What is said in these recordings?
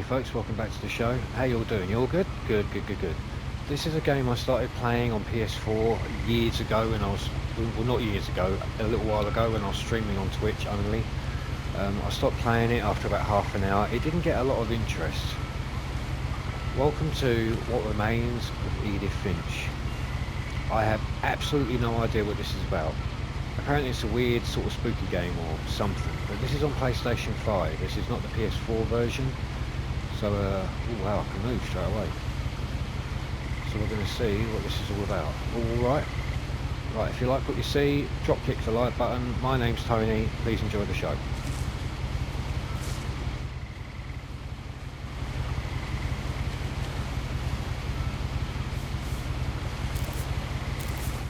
folks, welcome back to the show. How you all doing? You all good? Good, good, good, good. This is a game I started playing on PS4 years ago when I was, well not years ago, a little while ago when I was streaming on Twitch only. I stopped playing it after about half an hour. It didn't get a lot of interest. Welcome to What Remains of Edith Finch. I have absolutely no idea what this is about. Apparently it's a weird sort of spooky game or something, but this is on PlayStation 5. This is not the PS4 version. So, oh wow, I can move straight away. So we're going to see what this is all about. Alright. Right, if you like what you see, drop kick the like button. My name's Tony. Please enjoy the show.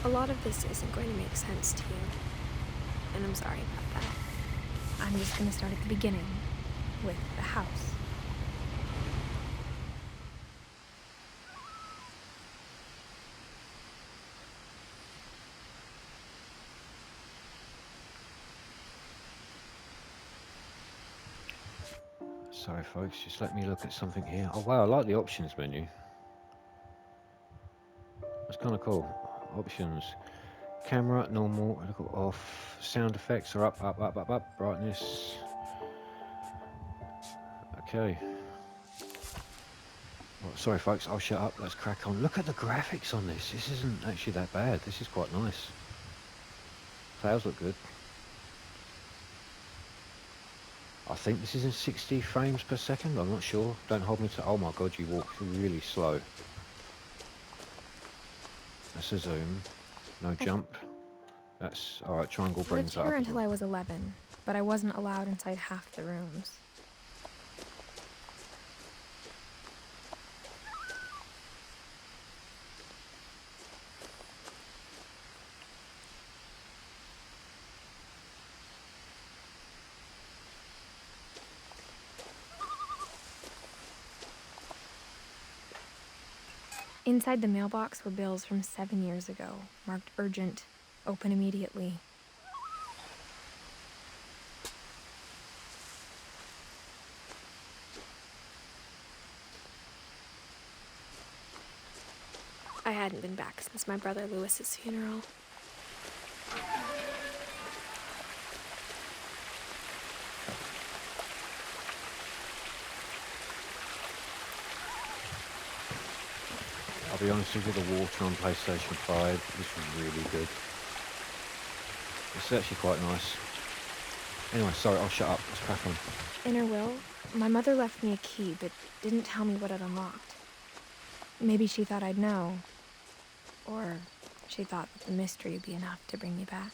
A lot of this isn't going to make sense to you, and I'm sorry about that. I'm just going to start at the beginning, with the house. Sorry folks, just let me look at something here. Oh wow, I like the options menu. That's kind of cool. Options. Camera, normal, look off. Sound effects are up. Brightness. Okay. Well, sorry folks, I'll shut up. Let's crack on. Look at the graphics on this. This isn't actually that bad. This is quite nice. Clouds look good. I think this is in 60 frames per second. I'm not sure. Don't hold me to... Oh my god, you walk really slow. That's a zoom. No jump. That's... Alright, triangle brings I lived up. here until I was 11, but I wasn't allowed inside half the rooms. Inside the mailbox were bills from 7 years ago, marked urgent, open immediately. I hadn't been back since my brother Lewis's funeral. I'll be honest with you, the water on PlayStation 5 is really good. It's actually quite nice. Anyway, sorry, I'll shut up. Let's crack on. In her will, my mother left me a key, but didn't tell me what it unlocked. Maybe she thought I'd know. Or she thought that the mystery would be enough to bring me back.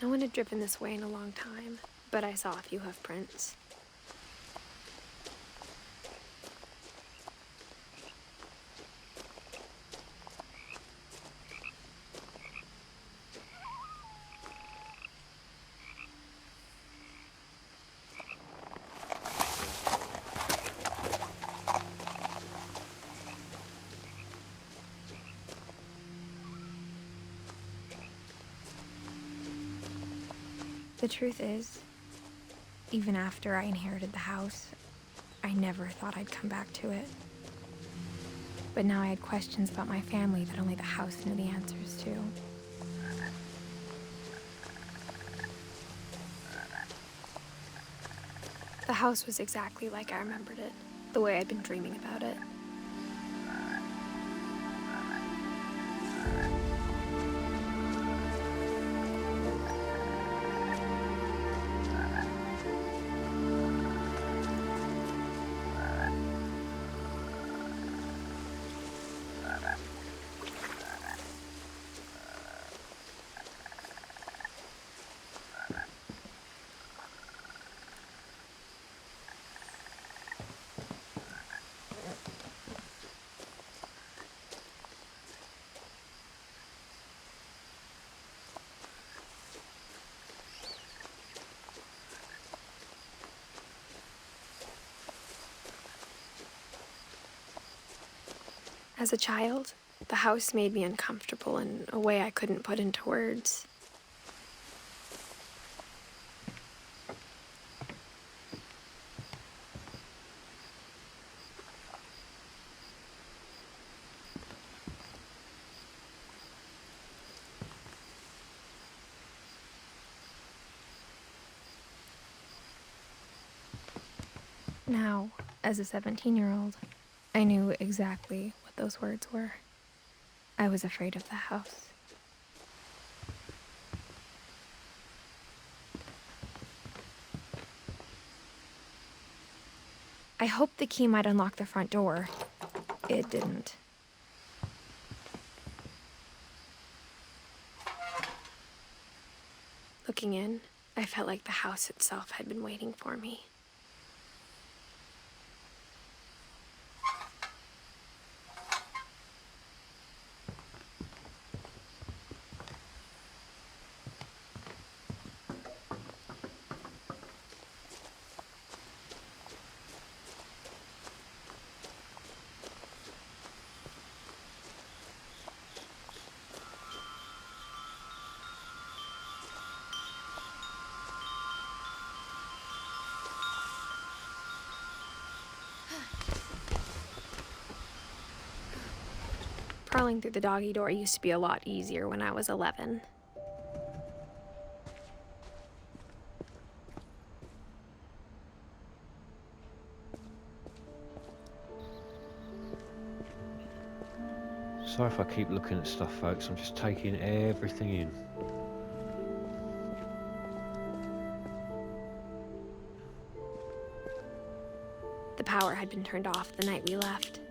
No one had driven this way in a long time, but I saw a few hoof prints. The truth is, even after I inherited the house, I never thought I'd come back to it. But now I had questions about my family that only the house knew the answers to. The house was exactly like I remembered it, the way I'd been dreaming about it. As a child, the house made me uncomfortable in a way I couldn't put into words. Now, as a 17-year-old, I knew exactly what those words were. I was afraid of the house. I hoped the key might unlock the front door. It didn't. Looking in, I felt like the house itself had been waiting for me. Crawling through the doggy door used to be a lot easier when I was 11. Sorry if I keep looking at stuff, folks. I'm just taking everything in. The power had been turned off the night we left.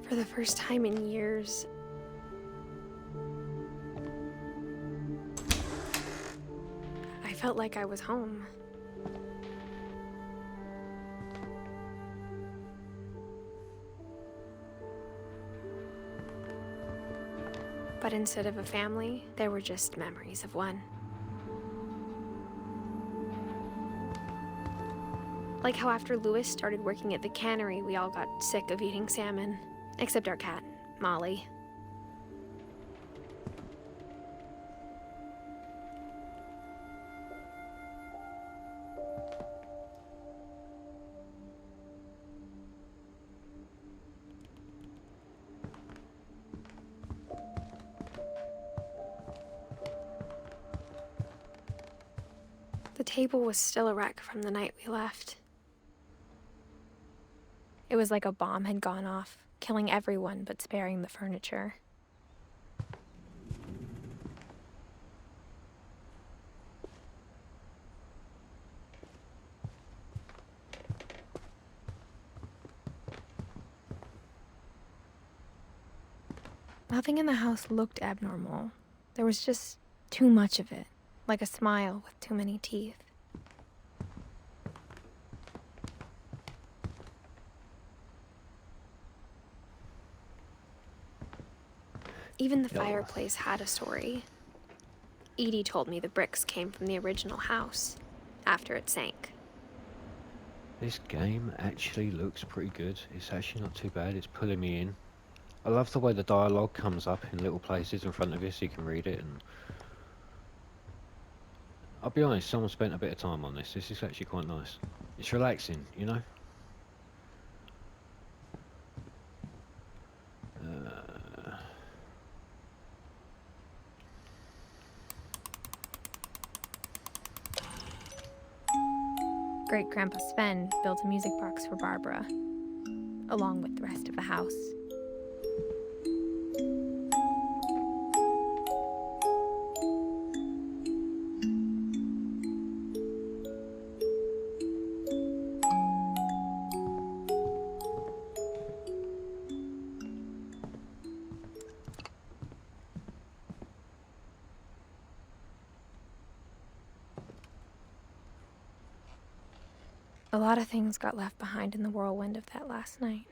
For the first time in years, I felt like I was home. But instead of a family, there were just memories of one. Like how after Louis started working at the cannery, we all got sick of eating salmon. Except our cat, Molly. The table was still a wreck from the night we left. It was like a bomb had gone off, killing everyone but sparing the furniture. Nothing in the house looked abnormal. There was just too much of it, like a smile with too many teeth. Even the fireplace had a story. Edie told me the bricks came from the original house, after it sank. This game actually looks pretty good. It's actually not too bad. It's pulling me in. I love the way the dialogue comes up in little places in front of you so you can read it. And I'll be honest, someone spent a bit of time on this. This is actually quite nice. It's relaxing, you know? Great-Grandpa Sven built a music box for Barbara, along with the rest of the house. A lot of things got left behind in the whirlwind of that last night.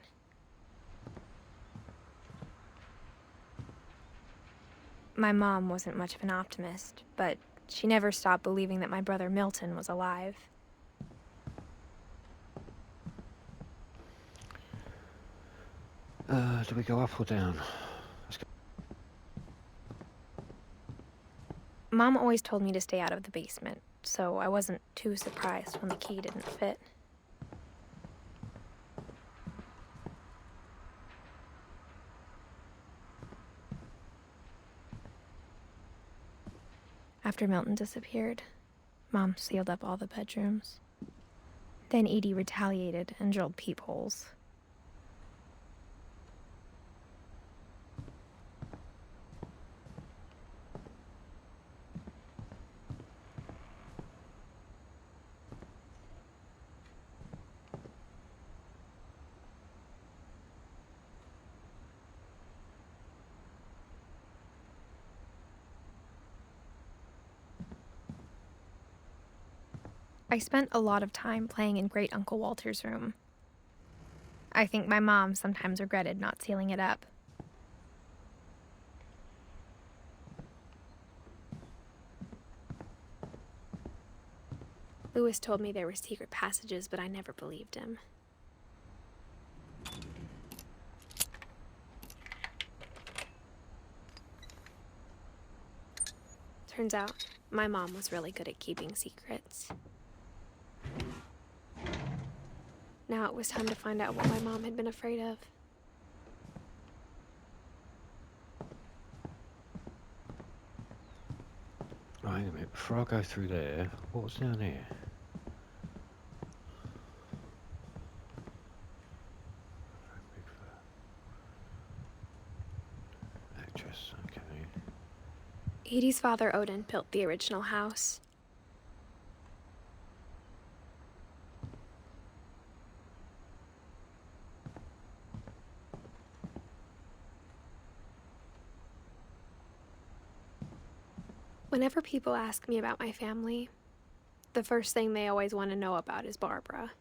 My mom wasn't much of an optimist, but she never stopped believing that my brother Milton was alive. Do we go up or down? Let's go. Mom always told me to stay out of the basement, so I wasn't too surprised when the key didn't fit. After Milton disappeared, Mom sealed up all the bedrooms. Then Edie retaliated and drilled peepholes. I spent a lot of time playing in Great Uncle Walter's room. I think my mom sometimes regretted not sealing it up. Lewis told me there were secret passages, but I never believed him. Turns out, my mom was really good at keeping secrets. Now it was time to find out what my mom had been afraid of. Right, hang a minute, before I go through there, what's down here? Actress, okay. Edie's father, Odin, built the original house. Whenever people ask me about my family, the first thing they always want to know about is Barbara.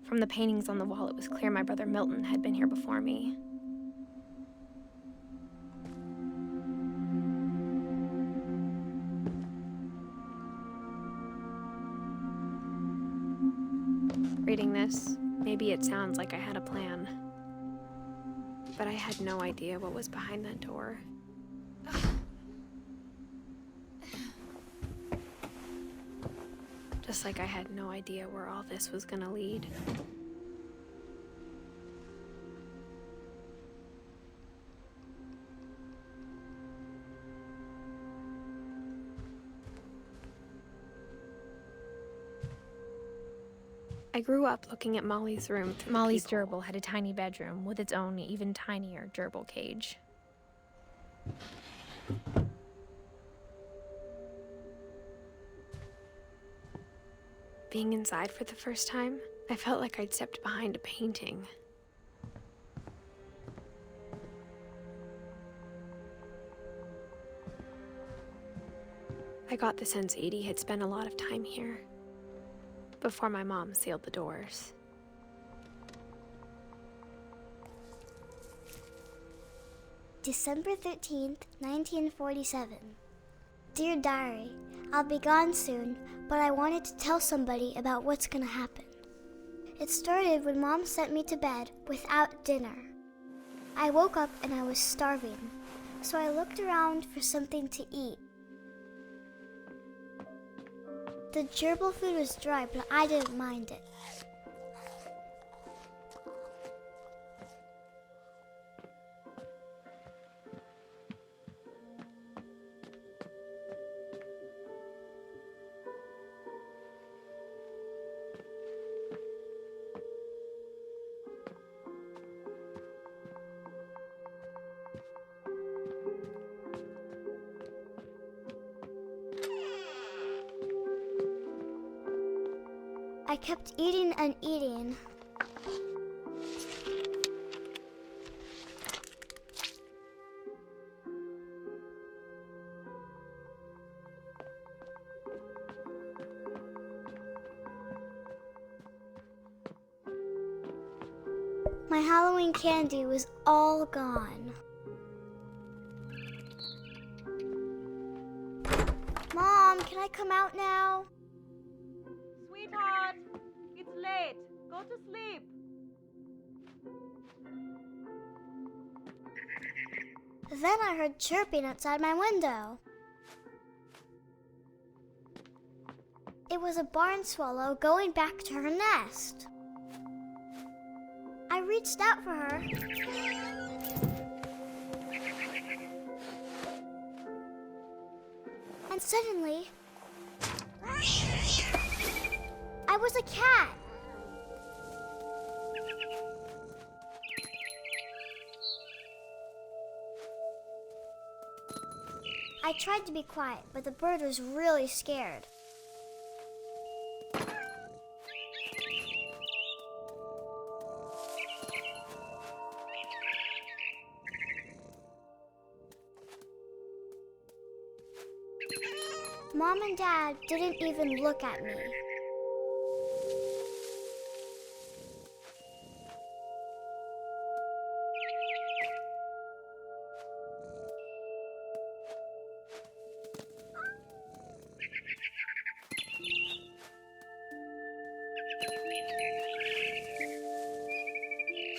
From the paintings on the wall, it was clear my brother Milton had been here before me. Reading this, maybe it sounds like I had a plan. But I had no idea what was behind that door. Just like I had no idea where all this was gonna lead. I grew up looking at Molly's room. Molly's gerbil had a tiny bedroom with its own even tinier gerbil cage. Being inside for the first time, I felt like I'd stepped behind a painting. I got the sense Edie had spent a lot of time here, before my mom sealed the doors. December 13th, 1947. Dear Diary, I'll be gone soon, but I wanted to tell somebody about what's gonna happen. It started when Mom sent me to bed without dinner. I woke up and I was starving, so I looked around for something to eat. The gerbil food was dry, but I didn't mind it. I kept eating and eating My Halloween candy was all gone. Mom, can I come out now? Sweetheart, it's late. Go to sleep. Then I heard chirping outside my window. It was a barn swallow going back to her nest. I reached out for her. And suddenly, I was a cat. I tried to be quiet, but the bird was really scared. Mom and Dad didn't even look at me.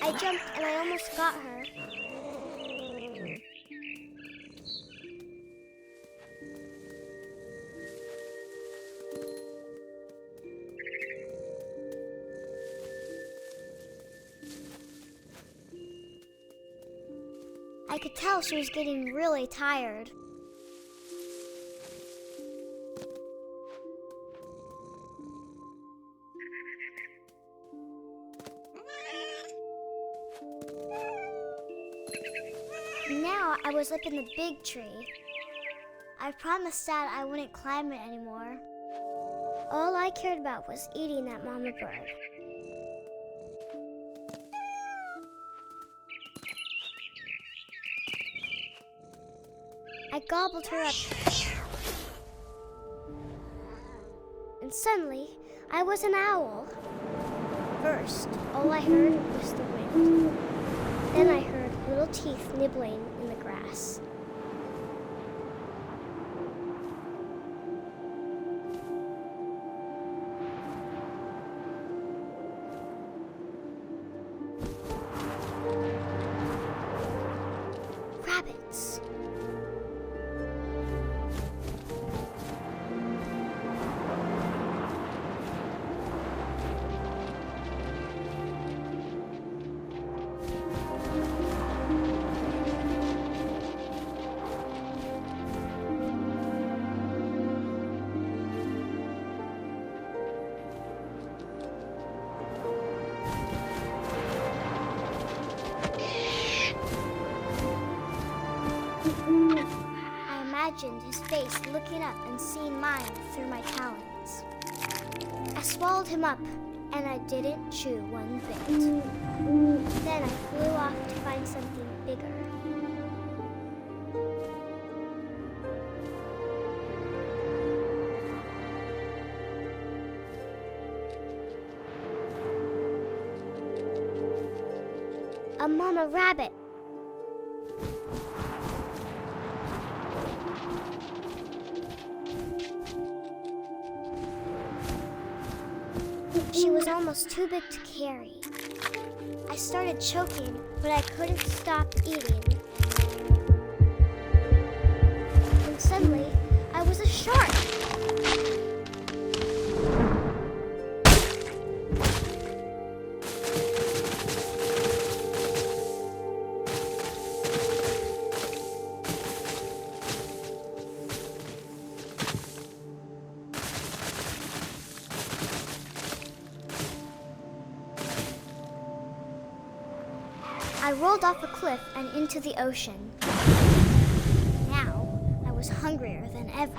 I jumped and I almost got her. I could tell she was getting really tired. Now I was up in the big tree. I promised Dad I wouldn't climb it anymore. All I cared about was eating that mama bird. I gobbled her up. And suddenly, I was an owl. First, all I heard was the wind. Then I heard little teeth nibbling in the grass. Rabbits. I imagined his face looking up and seeing mine through my talons. I swallowed him up, and I didn't chew one bit. Then I flew off to find something bigger. A mama rabbit. She was almost too big to carry. I started choking, but I couldn't stop eating. And suddenly, I was a shark. I rolled off a cliff and into the ocean. Now, I was hungrier than ever.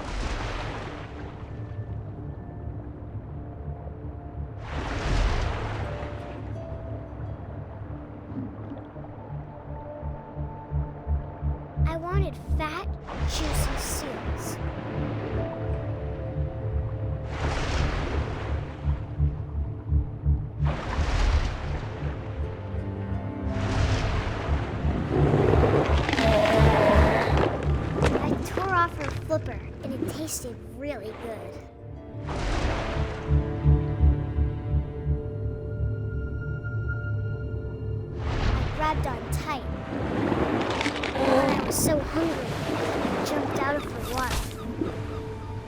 I wanted fat, juicy seals. tasted really good. I grabbed on tight. I was so hungry, I jumped out of the water.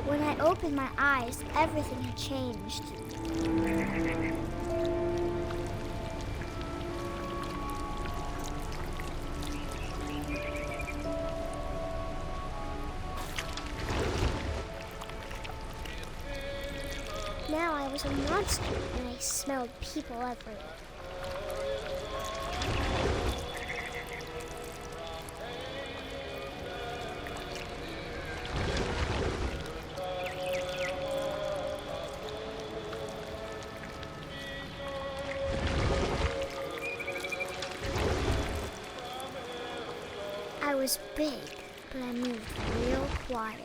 When I opened my eyes, everything had changed. Now I was a monster, and I smelled people everywhere. I was big, but I moved real quiet.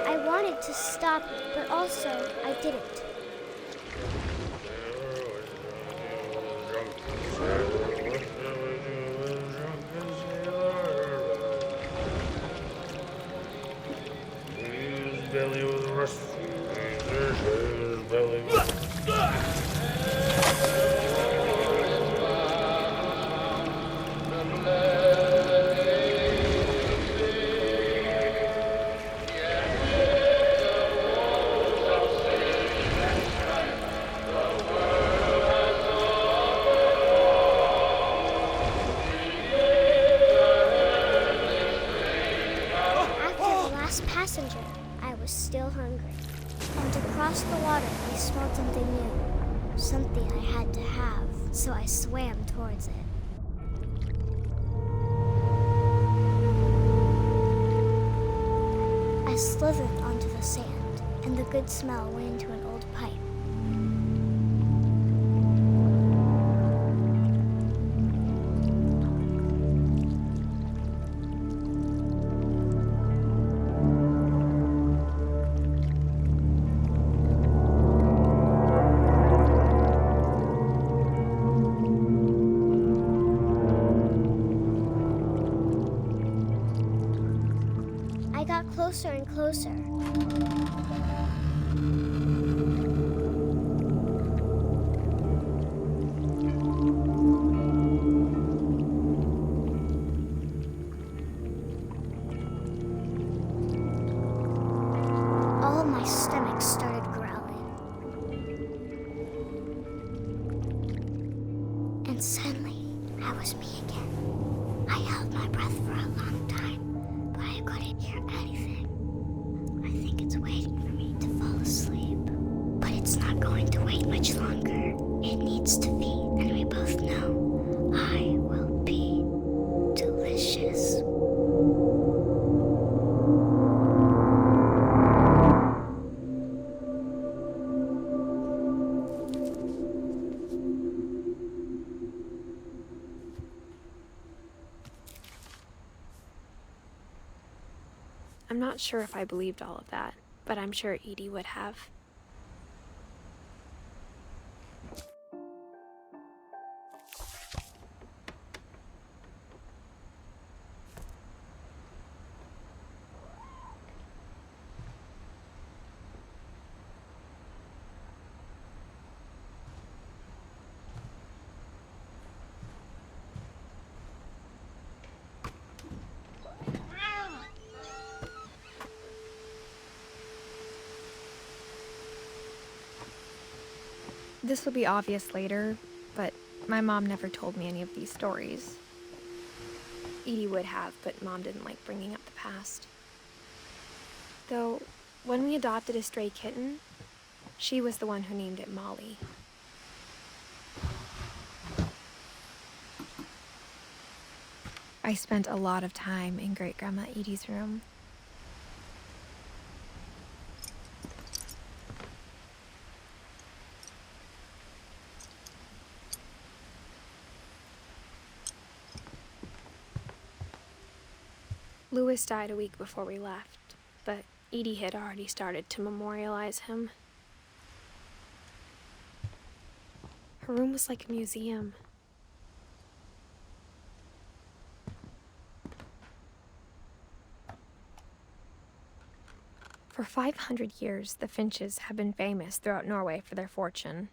I wanted to stop it, but also I didn't. Belly was rusty. His belly was... Passenger, I was still hungry. And across the water, I smelled something new. Something I had to have, so I swam towards it. I slithered onto the sand, and the good smell went into an old pipe. I got closer and closer. All my stomach started growling. And suddenly, I was me again. I held my breath for a long time, but I couldn't hear anything. I think it's waiting for me to fall asleep. But it's not going to wait much longer. It needs to feed, and we both know I will be delicious. I'm not sure if I believed all of that, but I'm sure Edie would have. This will be obvious later, but my mom never told me any of these stories. Edie would have, but Mom didn't like bringing up the past. Though, when we adopted a stray kitten, she was the one who named it Molly. I spent a lot of time in Great-Grandma Edie's room. Louis died a week before we left, but Edie had already started to memorialize him. Her room was like a museum. For 500 years, the Finches have been famous throughout Norway for their fortune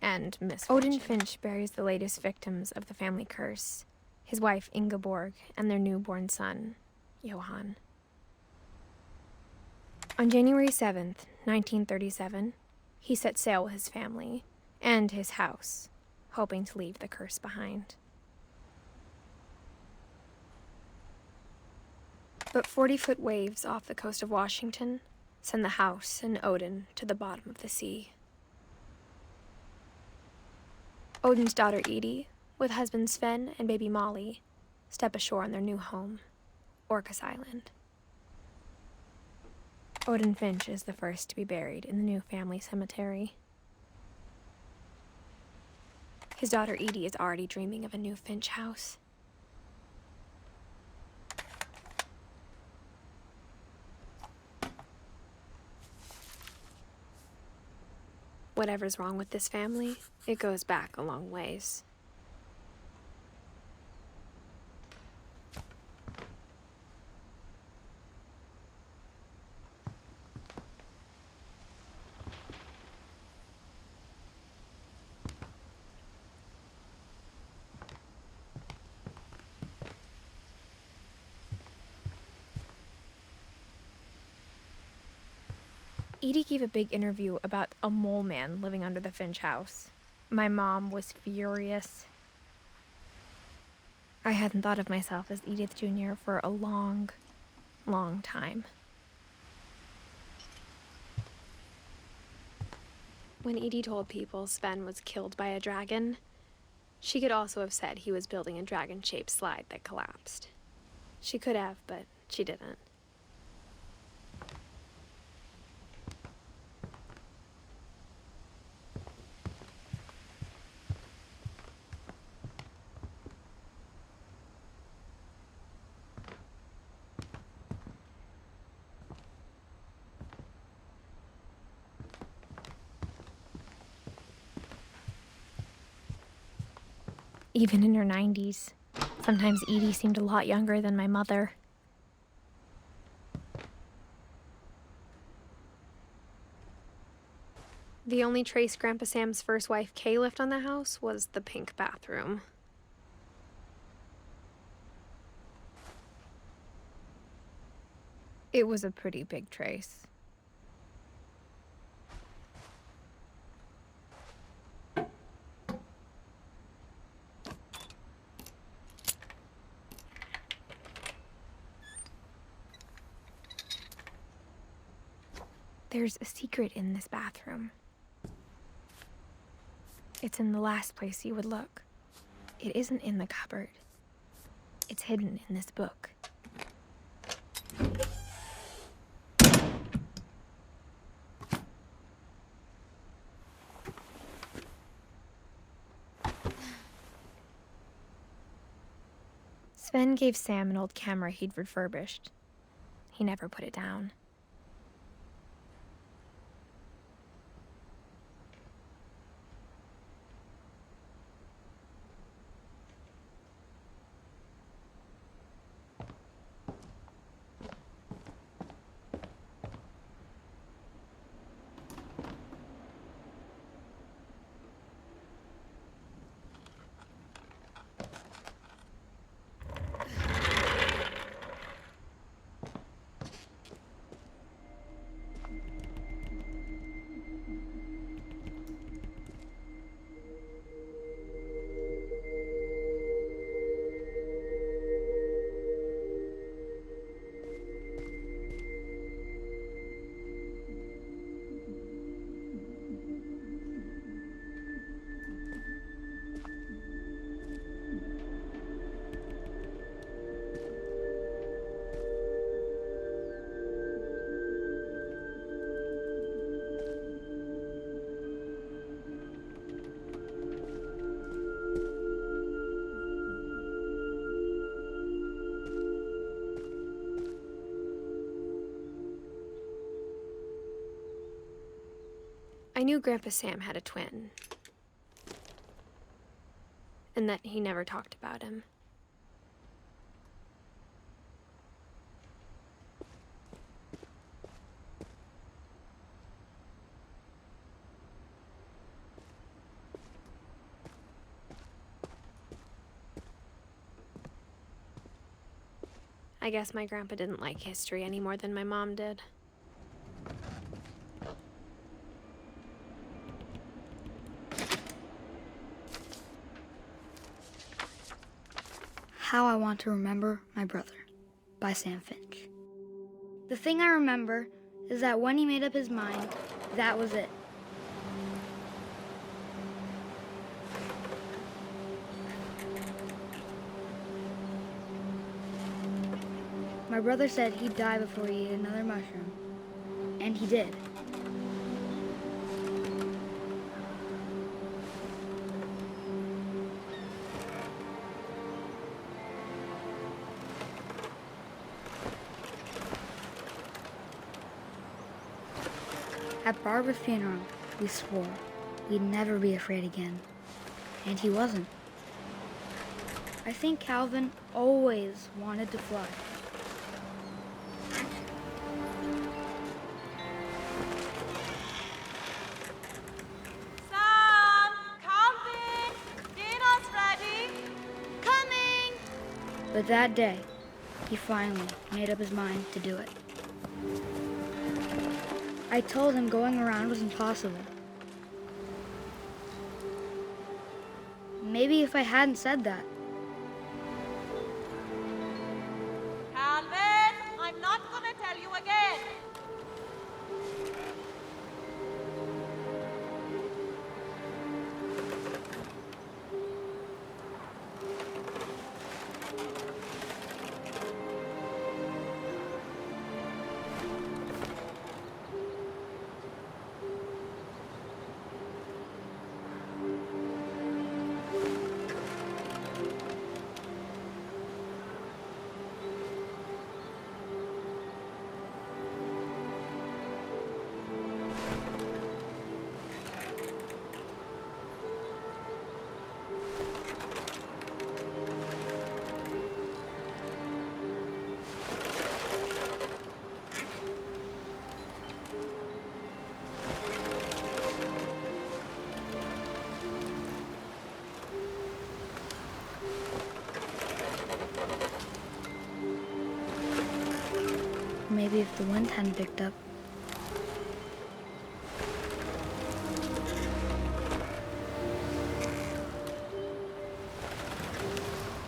and misfortune. Odin Finch buries the latest victims of the family curse, his wife Ingeborg and their newborn son, Johan. On January 7th, 1937, he set sail with his family and his house, hoping to leave the curse behind. But 40-foot waves off the coast of Washington send the house and Odin to the bottom of the sea. Odin's daughter Edie, with husband Sven and baby Molly, step ashore on their new home, Orcas Island. Odin Finch is the first to be buried in the new family cemetery. His daughter Edie is already dreaming of a new Finch house. Whatever's wrong with this family, it goes back a long ways. Edie gave a big interview about a mole man living under the Finch house. My mom was furious. I hadn't thought of myself as Edith Jr. for a long, long time. When Edie told people Sven was killed by a dragon, she could also have said he was building a dragon-shaped slide that collapsed. She could have, but she didn't. Even in her 90s, sometimes Edie seemed a lot younger than my mother. The only trace Grandpa Sam's first wife, Kay, left on the house was the pink bathroom. It was a pretty big trace. There's a secret in this bathroom. It's in the last place you would look. It isn't in the cupboard. It's hidden in this book. Sven gave Sam an old camera he'd refurbished. He never put it down. knew Grandpa Sam had a twin, and that he never talked about him. I guess my grandpa didn't like history any more than my mom did. How I Want to Remember My Brother by Sam Finch. The thing I remember is that when he made up his mind, that was it. My brother said he'd die before he ate another mushroom, and he did. At Barbara's funeral, we swore we'd never be afraid again, and he wasn't. I think Calvin always wanted to fly. Sam! Calvin! Dinner's ready! Coming! But that day, he finally made up his mind to do it. I told him going around was impossible. Maybe if I hadn't said that, Calvin! I'm not gonna tell you again! maybe if the wind hadn't picked up.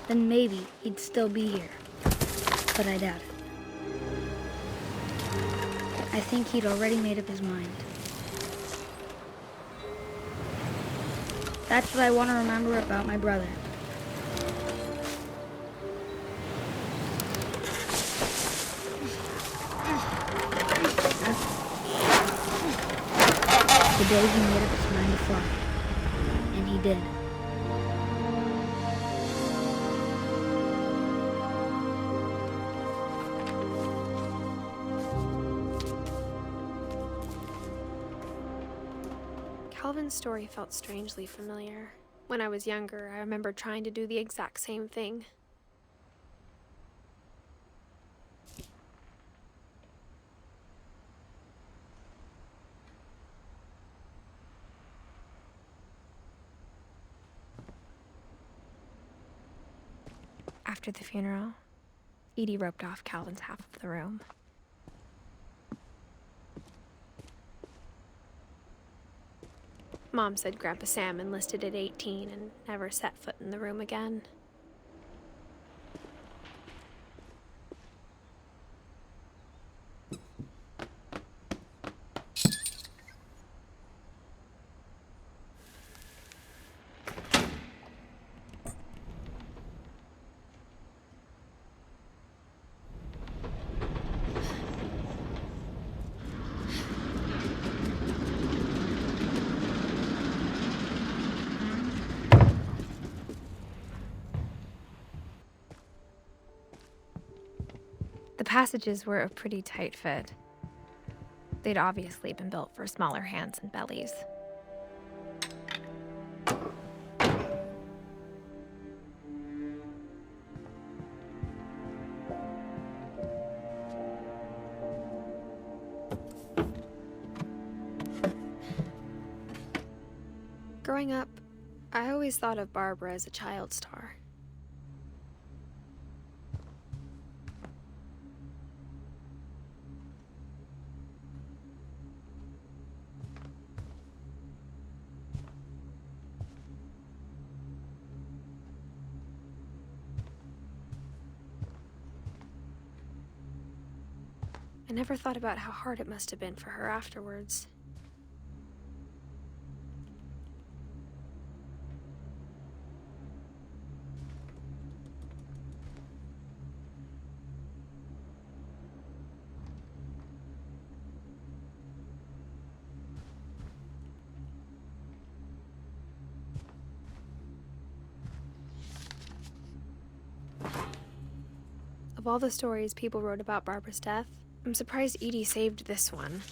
Then maybe he'd still be here, but I doubt it. I think he'd already made up his mind. That's what I want to remember about my brother. The day he made up his mind to fly. And he did. Calvin's story felt strangely familiar. When I was younger, I remember trying to do the exact same thing. After the funeral, Edie roped off Calvin's half of the room. Mom said Grandpa Sam enlisted at 18 and never set foot in the room again. The passages were a pretty tight fit. They'd obviously been built for smaller hands and bellies. Growing up, I always thought of Barbara as a child star. I never thought about how hard it must have been for her afterwards. Of all the stories people wrote about Barbara's death, I'm surprised Edie saved this one.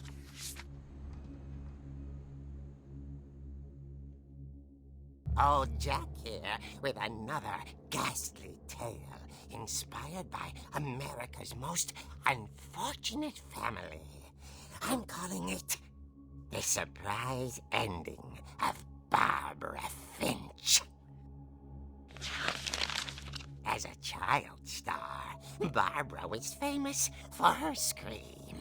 Old Jack here with another ghastly tale inspired by America's most unfortunate family. I'm calling it The Surprise Ending of Barbara Finch. As a child star, Barbara was famous for her scream.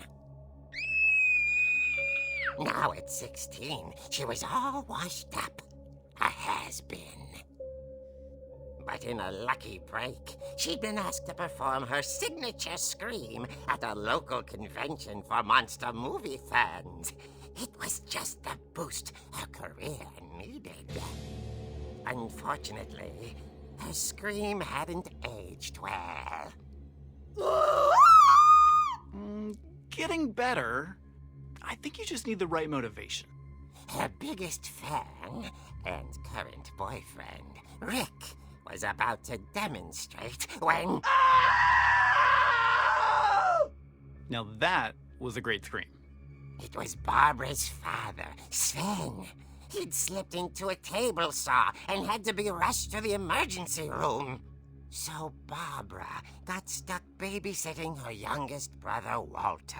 Now at 16, she was all washed up, a has-been. But in a lucky break, she'd been asked to perform her signature scream at a local convention for monster movie fans. It was just the boost her career needed. Unfortunately, her scream hadn't aged well. Getting better. I think you just need the right motivation. Her biggest fan and current boyfriend, Rick, was about to demonstrate when... Now that was a great scream. It was Barbara's father, Sven. He'd slipped into a table saw and had to be rushed to the emergency room. So Barbara got stuck babysitting her youngest brother, Walter.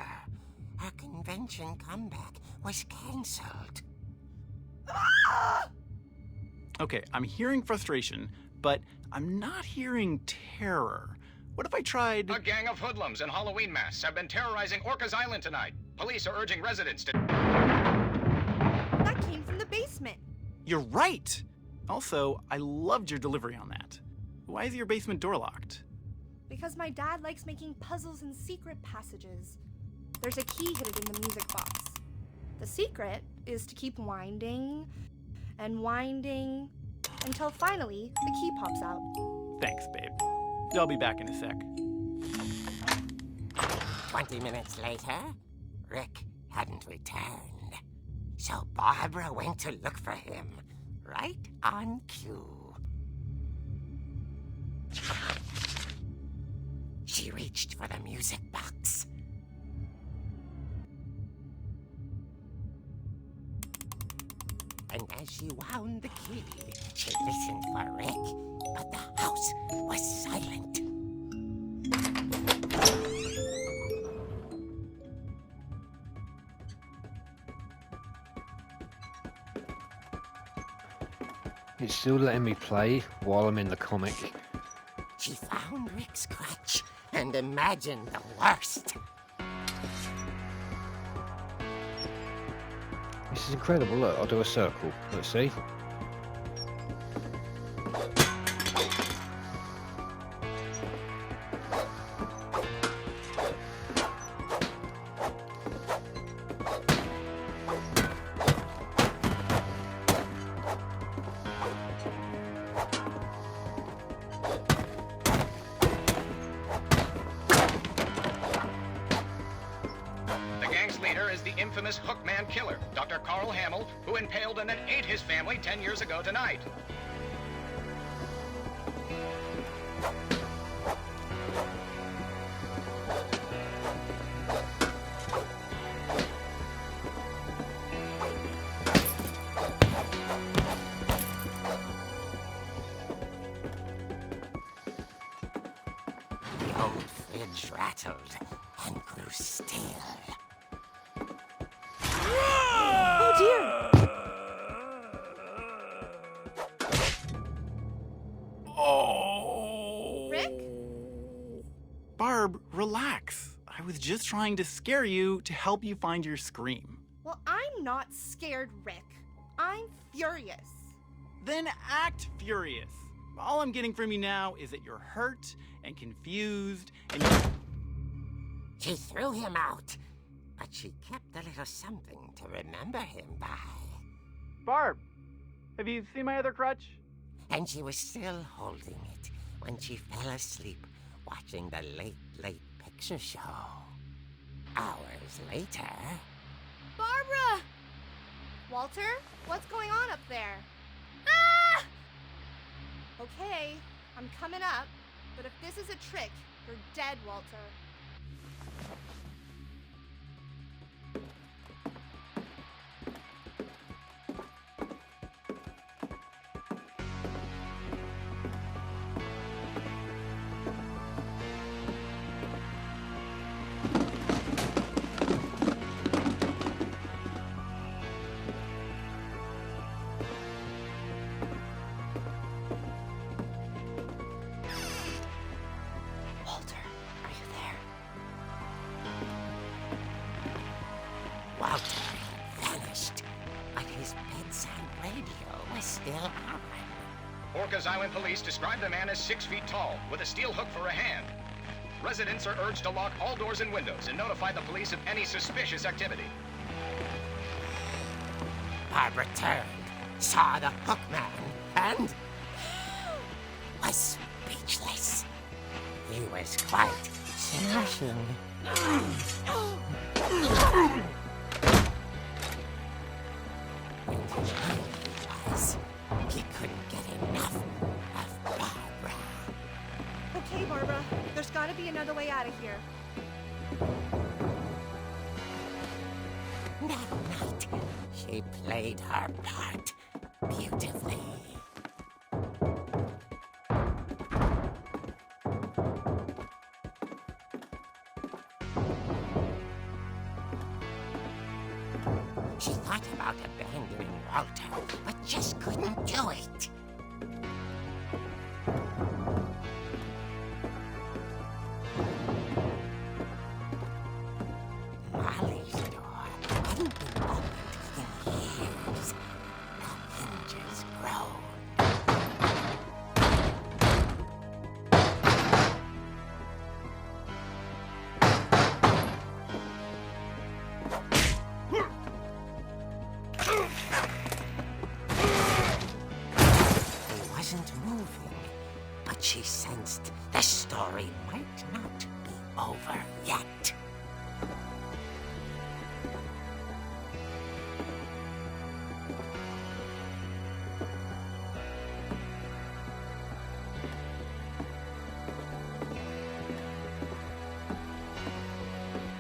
Her convention comeback was cancelled. Okay, I'm hearing frustration, but I'm not hearing terror. What if I tried... A gang of hoodlums in Halloween masks have been terrorizing Orcas Island tonight. Police are urging residents to... That came from the basement. You're right! Also, I loved your delivery on that. Why is your basement door locked? Because my dad likes making puzzles and secret passages. There's a key hidden in the music box. The secret is to keep winding and winding until finally the key pops out. Thanks, babe. I'll be back in a sec. 20 minutes later, Rick hadn't returned. So Barbara went to look for him, right on cue. She reached for the music box. And as she wound the key, she listened for Rick, but the house was silent. It's still letting me play while I'm in the comic. She found Rick's crutch and imagined the worst. This is incredible. Look, I'll do a circle. Let's see. The gang's leader is the infamous Hookman killer, Dr. Carl Hamill, who impaled and then ate his family 10 years ago tonight. The old fridge rattled and grew still. Oh dear! relax. I was just trying to scare you to help you find your scream. Well, I'm not scared, Rick. I'm furious. Then act furious. All I'm getting from you now is that you're hurt and confused and She threw him out, but she kept a little something to remember him by. Barb, have you seen my other crutch? And she was still holding it when she fell asleep watching the late picture show. Hours later... Barbara! Walter, what's going on up there? Ah! Okay, I'm coming up, but if this is a trick, you're dead, Walter. Walter had vanished, but his bedside radio was still on. Orcas Island police describe the man as 6 feet tall, with a steel hook for a hand. Residents are urged to lock all doors and windows and notify the police of any suspicious activity. Barbara turned, saw the hook man, and was speechless. He was quite smashing. He couldn't get enough of Barbara. Okay, Barbara, there's gotta be another way out of here. That night, she played her part beautifully. She thought about abandoning Walter, but just couldn't do it. Molly's door hadn't been opened in years. The hinges groaned. He wasn't moving, but she sensed the story might not be over yet.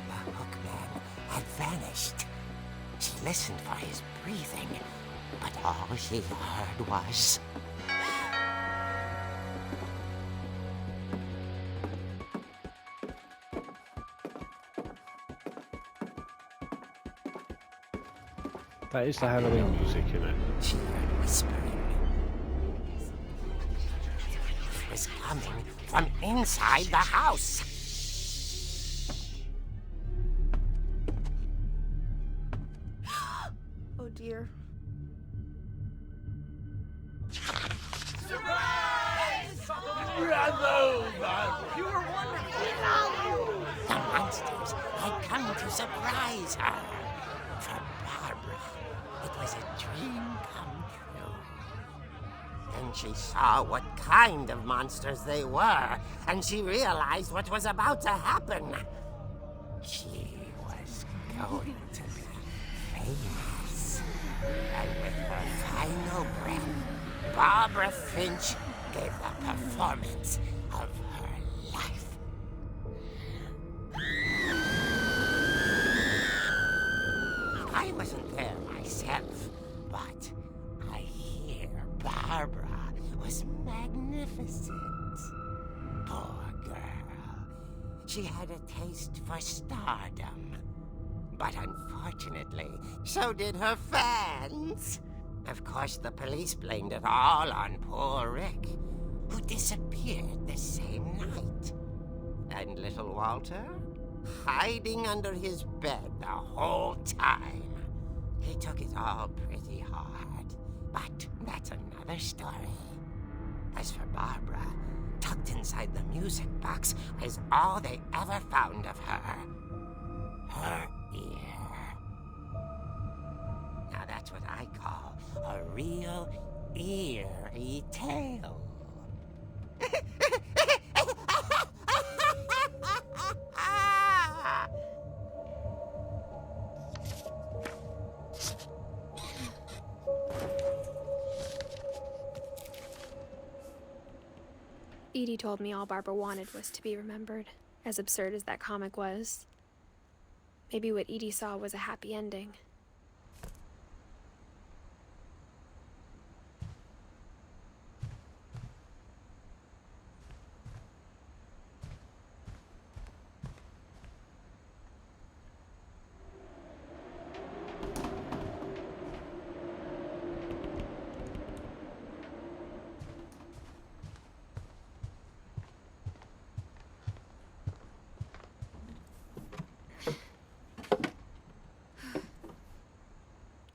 The hookman had vanished. She listened for his breathing, but all she heard was... That is the Halloween music, isn't it? She heard whispering. It was coming from inside the house. Oh dear. The monsters had come to surprise her. For Barbara, it was a dream come true. Then she saw what kind of monsters they were, and she realized what was about to happen. She was going to be famous. And with her final breath, Barbara Finch gave the performance of her life. I wasn't there myself, but I hear Barbara was magnificent. Poor girl. She had a taste for stardom. But unfortunately, so did her fans. Of course, the police blamed it all on poor Rick, who disappeared the same night. And little Walter? Hiding under his bed the whole time. He took it all pretty hard. But that's another story. As for Barbara, tucked inside the music box is all they ever found of her. Her ear. Now that's what I call a real eerie tale. Edie told me all Barbara wanted was to be remembered, as absurd as that comic was. Maybe what Edie saw was a happy ending.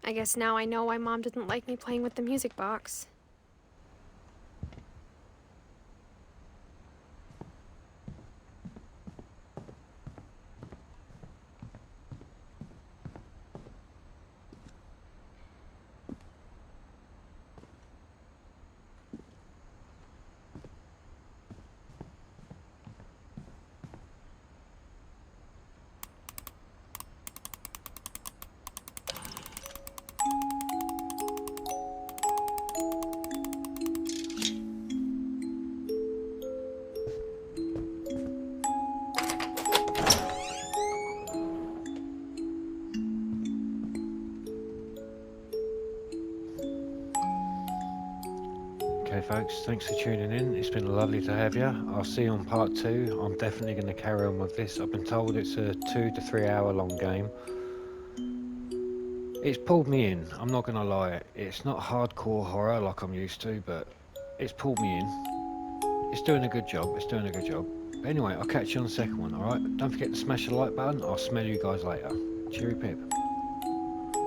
I guess now I know why Mom didn't like me playing with the music box. Okay folks, thanks for tuning in. It's been lovely to have you. I'll see you on part 2. I'm definitely going to carry on with this. I've been told it's a 2 to 3 hour long game. It's pulled me in, I'm not going to lie. It's not hardcore horror like I'm used to, but it's pulled me in. It's doing a good job, But anyway, I'll catch you on the second one, alright? Don't forget to smash the like button. I'll smell you guys later. Cheery pip.